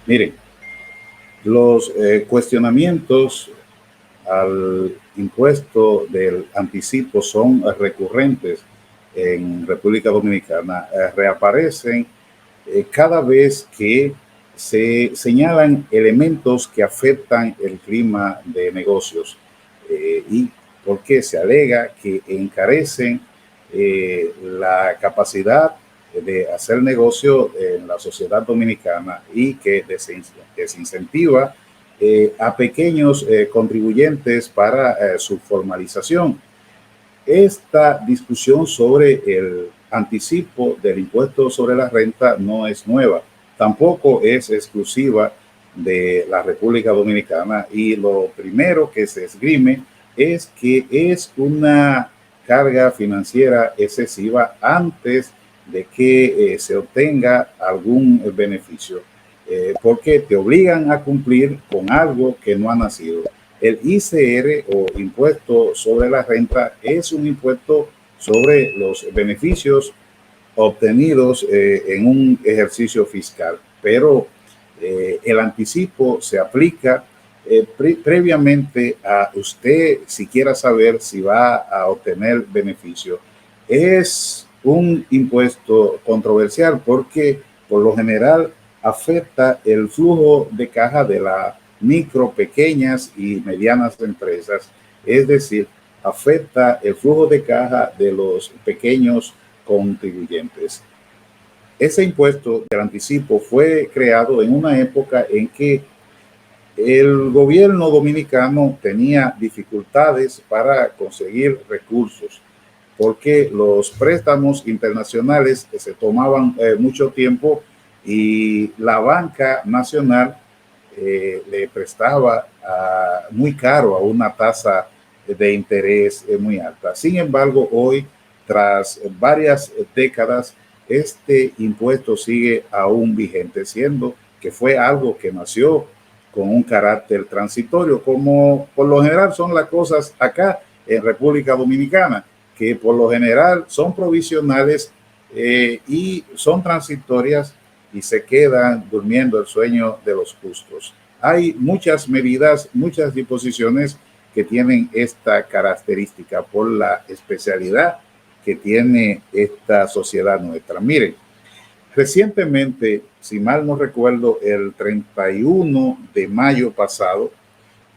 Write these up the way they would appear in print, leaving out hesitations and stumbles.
Miren, los cuestionamientos al impuesto del anticipo son recurrentes en República Dominicana, reaparecen cada vez que se señalan elementos que afectan el clima de negocios y porque se alega que encarecen la capacidad de hacer negocio en la sociedad dominicana y que desincentiva a pequeños contribuyentes para su formalización. Esta discusión sobre el anticipo del impuesto sobre la renta no es nueva, tampoco es exclusiva de la República Dominicana, y lo primero que se esgrime es que es una carga financiera excesiva antes de que se obtenga algún beneficio, porque te obligan a cumplir con algo que no ha nacido. El ICR o impuesto sobre la renta es un impuesto sobre los beneficios obtenidos en un ejercicio fiscal, pero el anticipo se aplica previamente a usted si quiera saber si va a obtener beneficio. Es un impuesto controversial porque por lo general afecta el flujo de caja de la micro, pequeñas y medianas empresas, es decir, afecta el flujo de caja de los pequeños contribuyentes. Ese impuesto del anticipo fue creado en una época en que el gobierno dominicano tenía dificultades para conseguir recursos, porque los préstamos internacionales se tomaban mucho tiempo y la banca nacional le prestaba muy caro a una tasa de interés muy alta. Sin embargo, hoy, tras varias décadas, este impuesto sigue aún vigente, siendo que fue algo que nació con un carácter transitorio, como por lo general son las cosas acá en República Dominicana, que por lo general son provisionales y son transitorias y se quedan durmiendo el sueño de los justos. Hay muchas medidas, muchas disposiciones que tienen esta característica por la especialidad que tiene esta sociedad nuestra. Miren, recientemente, si mal no recuerdo, el 31 de mayo pasado,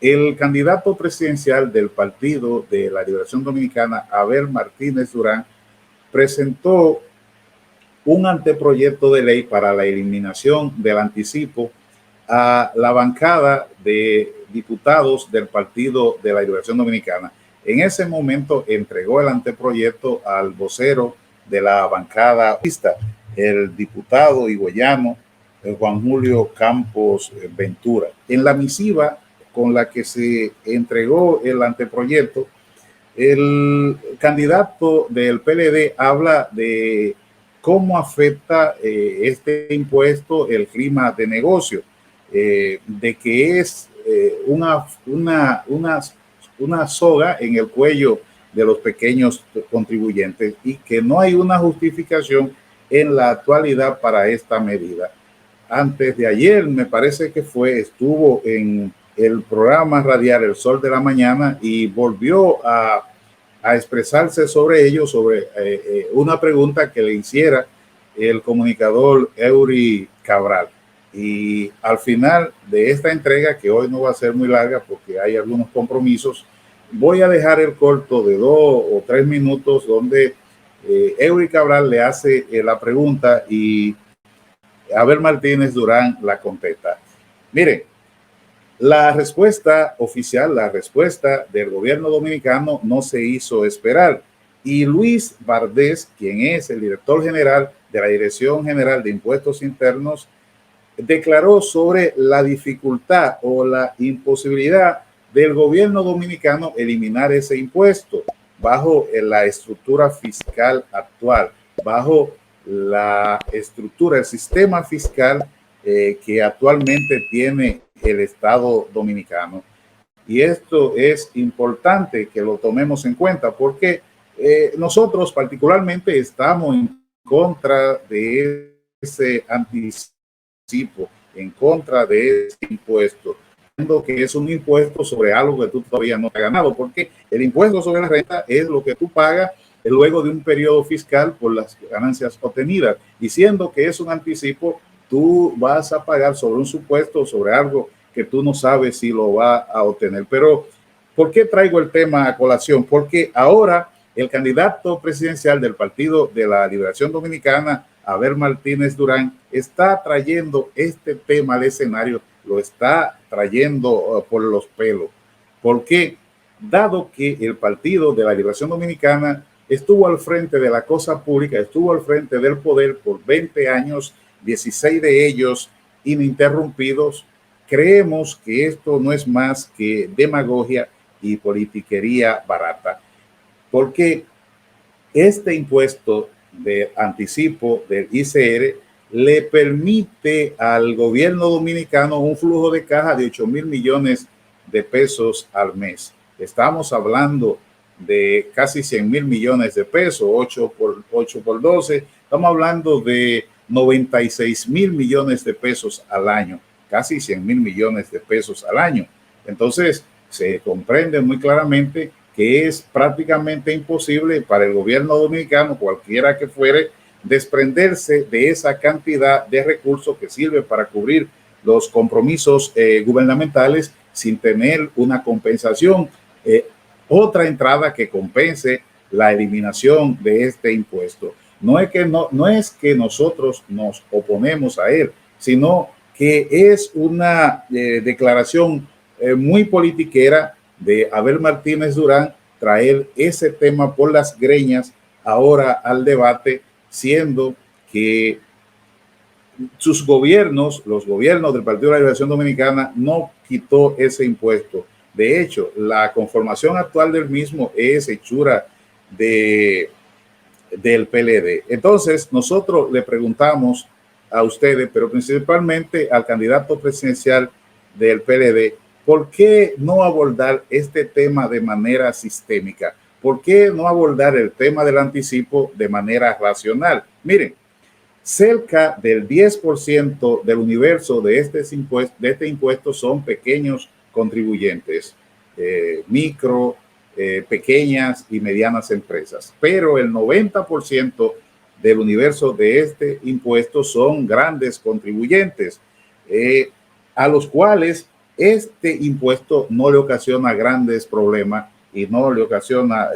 el candidato presidencial del Partido de la Liberación Dominicana, Abel Martínez Durán, presentó un anteproyecto de ley para la eliminación del anticipo a la bancada de diputados del Partido de la Liberación Dominicana. En ese momento entregó el anteproyecto al vocero de la bancada, el diputado higüeyano Juan Julio Campos Ventura. En la misiva con la que se entregó el anteproyecto, el candidato del PLD habla de cómo afecta este impuesto el clima de negocio, de que es una soga en el cuello de los pequeños contribuyentes y que no hay una justificación en la actualidad para esta medida. Antes de ayer, me parece que estuvo en el programa radial El Sol de la Mañana y volvió a expresarse sobre ello, sobre una pregunta que le hiciera el comunicador Eury Cabral. Y al final de esta entrega, que hoy no va a ser muy larga porque hay algunos compromisos, voy a dejar el corto de 2 o 3 minutos donde Eury Cabral le hace la pregunta y Abel Martínez Durán la contesta. Miren, la respuesta oficial, la respuesta del gobierno dominicano no se hizo esperar. Y Luis Bardés, quien es el director general de la Dirección General de Impuestos Internos, declaró sobre la dificultad o la imposibilidad del gobierno dominicano eliminar ese impuesto bajo la estructura fiscal actual, bajo la estructura, el sistema fiscal que actualmente tiene el Estado dominicano. Y esto es importante que lo tomemos en cuenta porque Nosotros particularmente estamos en contra de ese anticipo, en contra de ese impuesto, que es un impuesto sobre algo que tú todavía no has ganado, porque el impuesto sobre la renta es lo que tú pagas luego de un periodo fiscal por las ganancias obtenidas, y siendo que es un anticipo, tú vas a pagar sobre un supuesto, sobre algo que tú no sabes si lo va a obtener. Pero, ¿por qué traigo el tema a colación? Porque ahora el candidato presidencial del Partido de la Liberación Dominicana, Abel Martínez Durán, está trayendo este tema al escenario, lo está trayendo por los pelos. Porque, dado que el Partido de la Liberación Dominicana estuvo al frente de la cosa pública, estuvo al frente del poder por 20 años, 16 de ellos ininterrumpidos, creemos que esto no es más que demagogia y politiquería barata, porque este impuesto de anticipo del ICR le permite al gobierno dominicano un flujo de caja de 8,000 millones de pesos al mes. Estamos hablando de casi 100,000 millones de pesos, 8 por 12, estamos hablando de 96,000 millones de pesos al año, casi 100,000 millones de pesos al año. Entonces, se comprende muy claramente que es prácticamente imposible para el gobierno dominicano, cualquiera que fuere, desprenderse de esa cantidad de recursos que sirve para cubrir los compromisos gubernamentales sin tener una compensación, otra entrada que compense la eliminación de este impuesto. No es que nosotros nos oponemos a él, sino que es una declaración muy politiquera de Abel Martínez Durán traer ese tema por las greñas ahora al debate, siendo que sus gobiernos, los gobiernos del Partido de la Liberación Dominicana, no quitó ese impuesto. De hecho, la conformación actual del mismo es hechura del PLD. Entonces, nosotros le preguntamos a ustedes, pero principalmente al candidato presidencial del PLD, ¿por qué no abordar este tema de manera sistémica? ¿Por qué no abordar el tema del anticipo de manera racional? Miren, cerca del 10% del universo de este impuesto son pequeños contribuyentes, micro, pequeñas y medianas empresas, pero el 90% del universo de este impuesto son grandes contribuyentes, a los cuales este impuesto no le ocasiona grandes problemas y no le ocasiona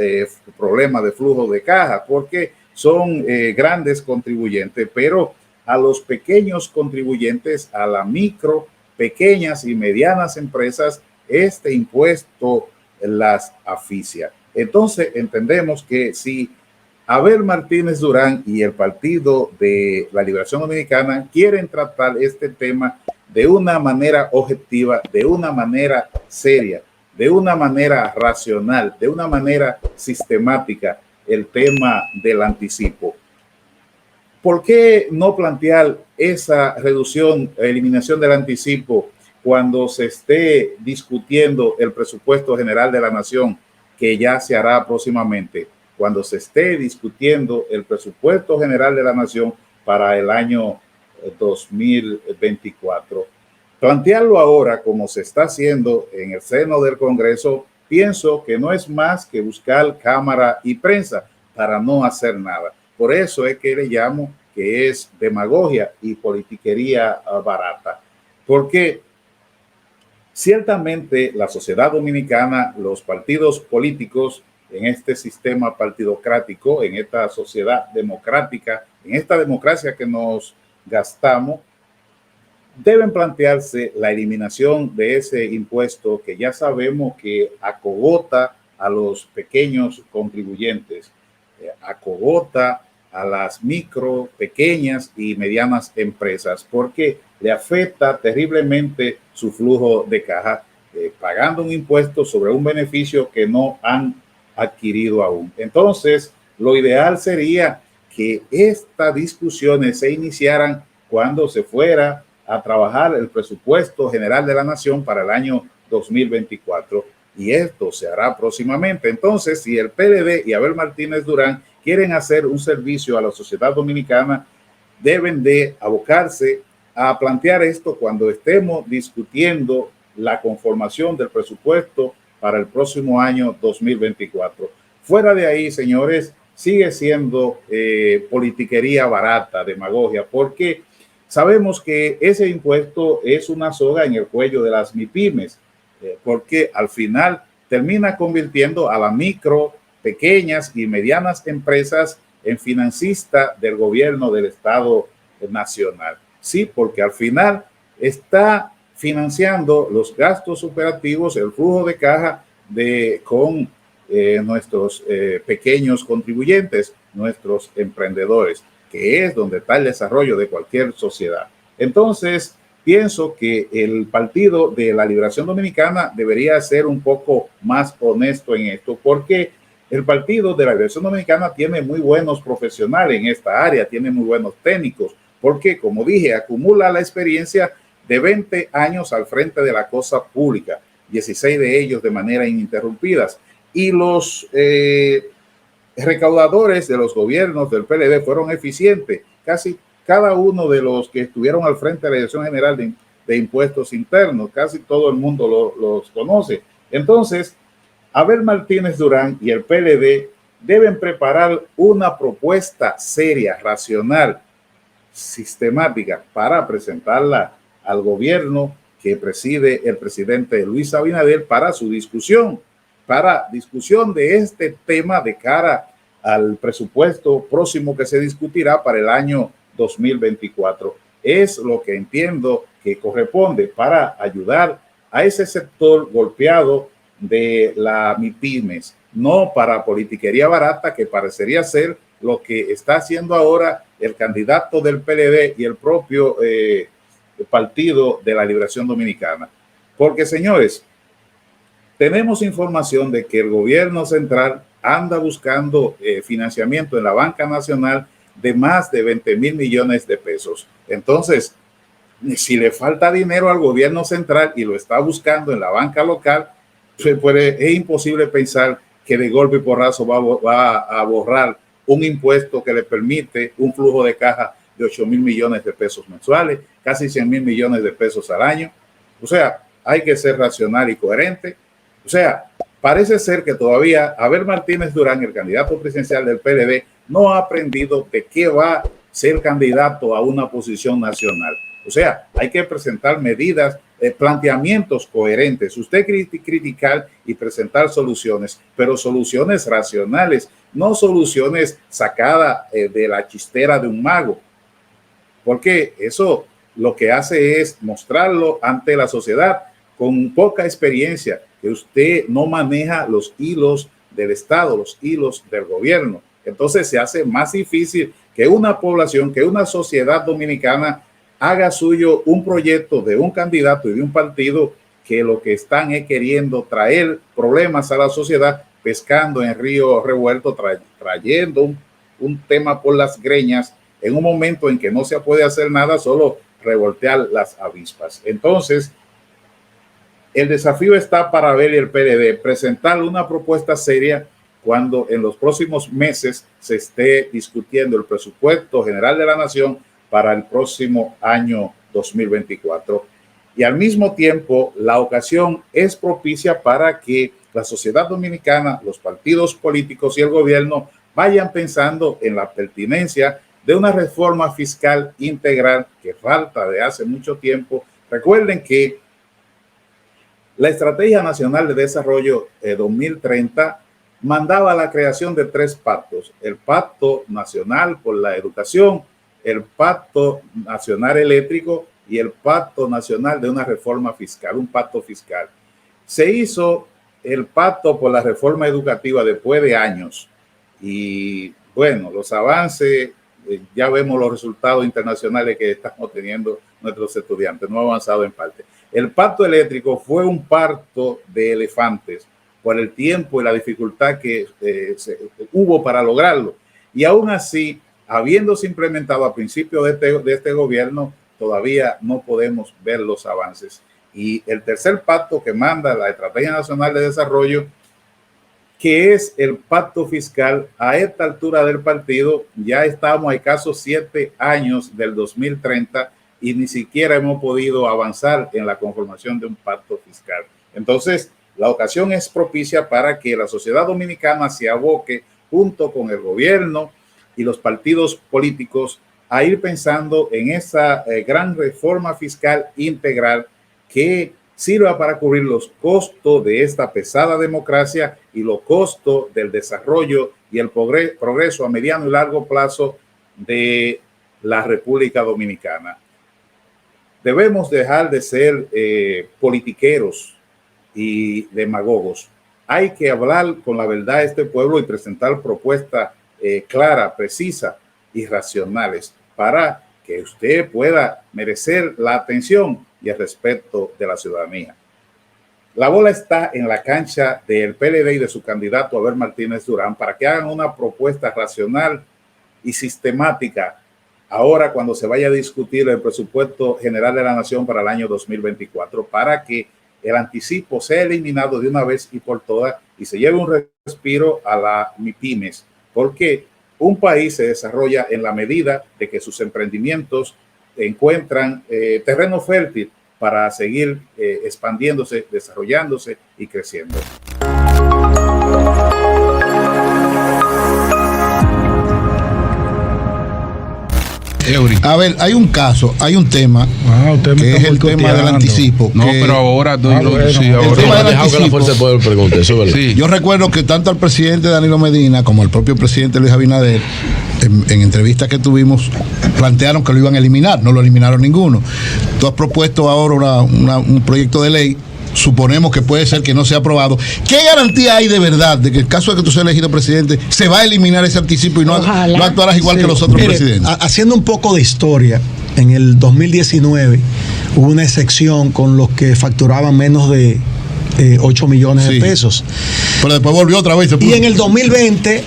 problemas de flujo de caja, porque son grandes contribuyentes, pero a los pequeños contribuyentes, a la micro, pequeñas y medianas empresas, este impuesto las asfixia. Entonces entendemos que si Abel Martínez Durán y el Partido de la Liberación Dominicana quieren tratar este tema de una manera objetiva, de una manera seria, de una manera racional, de una manera sistemática, el tema del anticipo. ¿Por qué no plantear esa reducción, eliminación del anticipo cuando se esté discutiendo el presupuesto general de la nación, que ya se hará próximamente? Cuando se esté discutiendo el presupuesto general de la nación para el año 2024. Plantearlo ahora como se está haciendo en el seno del Congreso, pienso que no es más que buscar cámara y prensa para no hacer nada. Por eso es que le llamo que es demagogia y politiquería barata. Porque ciertamente la sociedad dominicana, los partidos políticos en este sistema partidocrático, en esta sociedad democrática, en esta democracia que nos gastamos, deben plantearse la eliminación de ese impuesto que ya sabemos que acogota a los pequeños contribuyentes, acogota a las micro, pequeñas y medianas empresas, porque le afecta terriblemente su flujo de caja, pagando un impuesto sobre un beneficio que no han adquirido aún. Entonces, lo ideal sería que estas discusiones se iniciaran cuando se fuera a trabajar el presupuesto general de la nación para el año 2024. y esto se hará próximamente. Entonces, si el PLD y Abel Martínez Durán quieren hacer un servicio a la sociedad dominicana, deben de abocarse a plantear esto cuando estemos discutiendo la conformación del presupuesto para el próximo año 2024. Fuera de ahí, señores, sigue siendo politiquería barata, demagogia, porque sabemos que ese impuesto es una soga en el cuello de las MIPYMES, porque al final termina convirtiendo a las micro, pequeñas y medianas empresas en financista del gobierno del Estado nacional. Sí, porque al final está financiando los gastos operativos, el flujo de caja con nuestros pequeños contribuyentes, nuestros emprendedores, que es donde está el desarrollo de cualquier sociedad. Entonces, pienso que el Partido de la Liberación Dominicana debería ser un poco más honesto en esto, porque el Partido de la Liberación Dominicana tiene muy buenos profesionales en esta área, tiene muy buenos técnicos, porque, como dije, acumula la experiencia de 20 años al frente de la cosa pública, 16 de ellos de manera ininterrumpida. Y los recaudadores de los gobiernos del PLD fueron eficientes. Casi cada uno de los que estuvieron al frente de la Dirección General de Impuestos Internos, casi todo el mundo los conoce. Entonces, Abel Martínez Durán y el PLD deben preparar una propuesta seria, racional, sistemática para presentarla al gobierno que preside el presidente Luis Abinader para su discusión, de este tema de cara al presupuesto próximo que se discutirá para el año 2024. Es lo que entiendo que corresponde para ayudar a ese sector golpeado de la MIPYMES, no para politiquería barata, que parecería ser lo que está haciendo ahora el candidato del PLD y el propio Partido de la Liberación Dominicana. Porque, señores, tenemos información de que el gobierno central anda buscando financiamiento en la banca nacional de más de 20,000 millones de pesos. Entonces, si le falta dinero al gobierno central y lo está buscando en la banca local, es imposible pensar que de golpe y porrazo va a borrar un impuesto que le permite un flujo de caja de 8,000 millones de pesos mensuales, casi 100,000 millones de pesos al año. O sea, hay que ser racional y coherente. O sea, parece ser que todavía Abel Martínez Durán, el candidato presidencial del PLD, no ha aprendido de qué va a ser candidato a una posición nacional. O sea, hay que presentar medidas, planteamientos coherentes. Usted criticar y presentar soluciones, pero soluciones racionales, no soluciones sacadas de la chistera de un mago, porque eso lo que hace es mostrarlo ante la sociedad con poca experiencia, que usted no maneja los hilos del Estado, los hilos del gobierno. Entonces se hace más difícil que una población, que una sociedad dominicana haga suyo un proyecto de un candidato y de un partido que lo que están es queriendo traer problemas a la sociedad, pescando en río revuelto, trayendo un tema por las greñas en un momento en que no se puede hacer nada, solo revoltear las avispas. Entonces, el desafío está para Abel y el PLD presentar una propuesta seria cuando en los próximos meses se esté discutiendo el presupuesto general de la nación para el próximo año 2024. Y al mismo tiempo, la ocasión es propicia para que la sociedad dominicana, los partidos políticos y el gobierno vayan pensando en la pertinencia de una reforma fiscal integral que falta de hace mucho tiempo. Recuerden que la Estrategia Nacional de Desarrollo 2030 mandaba la creación de 3 pactos: el Pacto Nacional por la Educación, el Pacto Nacional Eléctrico y el Pacto Nacional de una reforma fiscal, un pacto fiscal. Se hizo el Pacto por la Reforma Educativa después de años y bueno, los avances, ya vemos los resultados internacionales que estamos teniendo nuestros estudiantes, no ha avanzado en parte. El pacto eléctrico fue un parto de elefantes por el tiempo y la dificultad que hubo para lograrlo. Y aún así, habiéndose implementado a principios de este gobierno, todavía no podemos ver los avances. Y el tercer pacto que manda la Estrategia Nacional de Desarrollo, que es el pacto fiscal, a esta altura del partido ya estamos a escasos 7 años del 2030 y ni siquiera hemos podido avanzar en la conformación de un pacto fiscal. Entonces, la ocasión es propicia para que la sociedad dominicana se aboque junto con el gobierno y los partidos políticos a ir pensando en esa gran reforma fiscal integral que sirva para cubrir los costos de esta pesada democracia y los costos del desarrollo y el progreso a mediano y largo plazo de la República Dominicana. Debemos dejar de ser politiqueros y demagogos. Hay que hablar con la verdad a este pueblo y presentar propuestas claras, precisas y racionales para que usted pueda merecer la atención y el respeto de la ciudadanía. La bola está en la cancha del PLD y de su candidato Abel Martínez Durán para que hagan una propuesta racional y sistemática ahora cuando se vaya a discutir el presupuesto general de la nación para el año 2024, para que el anticipo sea eliminado de una vez y por todas y se lleve un respiro a las MIPYMES, porque un país se desarrolla en la medida de que sus emprendimientos encuentran terreno fértil para seguir expandiéndose, desarrollándose y creciendo. A ver, hay un caso, hay un tema que es el tema del anticipo. No, pero ahora dejado que la fuerza del pueblo pregunte eso, ¿verdad? Sí. Yo recuerdo que tanto al presidente Danilo Medina como al propio presidente Luis Abinader, en entrevistas que tuvimos, plantearon que lo iban a eliminar. No lo eliminaron ninguno. Tú has propuesto ahora un proyecto de ley. Suponemos que puede ser que no sea aprobado. ¿Qué garantía hay de verdad de que en el caso de que tú seas elegido presidente se va a eliminar ese anticipo y no actuarás igual que los otros presidentes? Haciendo un poco de historia, en el 2019 hubo una excepción con los que facturaban menos de 8 millones de pesos. Pero después volvió otra vez. Y en el 2020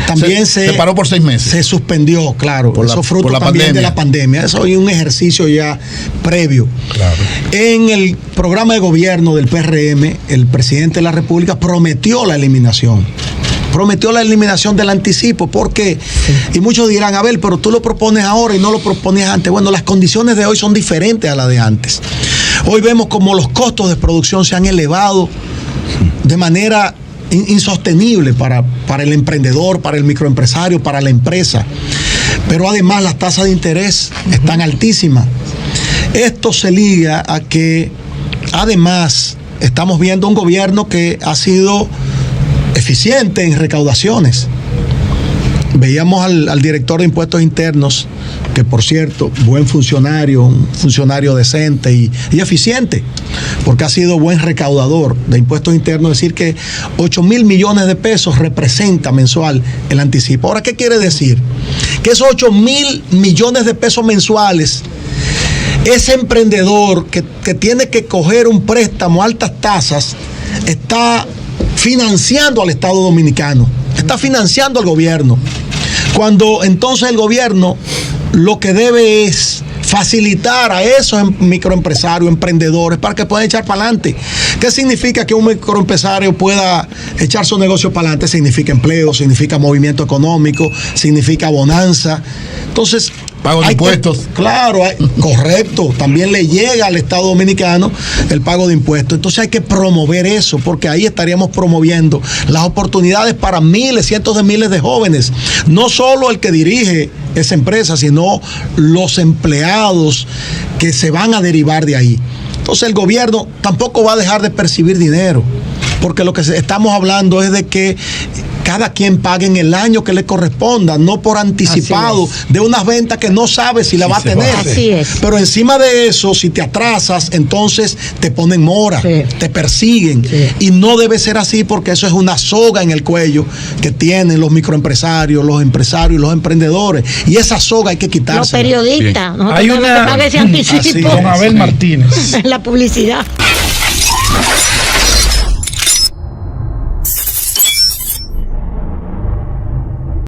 también se paró por 6 meses. Se suspendió, claro. Eso fruto también de la pandemia. Eso es un ejercicio ya previo. Claro. En el programa de gobierno del PRM, el presidente de la República prometió la eliminación del anticipo. ¿Por qué? Y muchos dirán, a ver, pero tú lo propones ahora y no lo proponías antes. Bueno, las condiciones de hoy son diferentes a las de antes. Hoy vemos como los costos de producción se han elevado de manera insostenible para el emprendedor, para el microempresario, para la empresa. Pero además las tasas de interés están altísimas. Esto se liga a que además estamos viendo un gobierno que ha sido eficiente en recaudaciones. Veíamos al director de impuestos internos, que por cierto, buen funcionario, un funcionario decente y eficiente, porque ha sido buen recaudador de impuestos internos, decir que 8.000 millones de pesos representa mensual el anticipo. Ahora, ¿qué quiere decir? Que esos 8.000 millones de pesos mensuales, ese emprendedor que tiene que coger un préstamo a altas tasas, está financiando al Estado Dominicano, está financiando al gobierno. Cuando entonces el gobierno lo que debe es facilitar a esos microempresarios, emprendedores, para que puedan echar para adelante. ¿Qué significa que un microempresario pueda echar su negocio para adelante? Significa empleo, significa movimiento económico, significa bonanza. Entonces, pago de impuestos. Correcto. También le llega al Estado Dominicano el pago de impuestos. Entonces hay que promover eso, porque ahí estaríamos promoviendo las oportunidades para miles, cientos de miles de jóvenes. No solo el que dirige esa empresa, sino los empleados que se van a derivar de ahí. Entonces el gobierno tampoco va a dejar de percibir dinero, porque lo que estamos hablando es de que cada quien pague en el año que le corresponda, no por anticipado de unas ventas que no sabe si la va a tener. Así es. Pero encima de eso, si te atrasas, entonces te ponen mora, te persiguen. Y no debe ser así, porque eso es una soga en el cuello que tienen los microempresarios, los empresarios y los emprendedores. Y esa soga hay que quitársela. Los periodistas. Hay una... que pague ese anticipo. Don Abel Martínez. En la publicidad.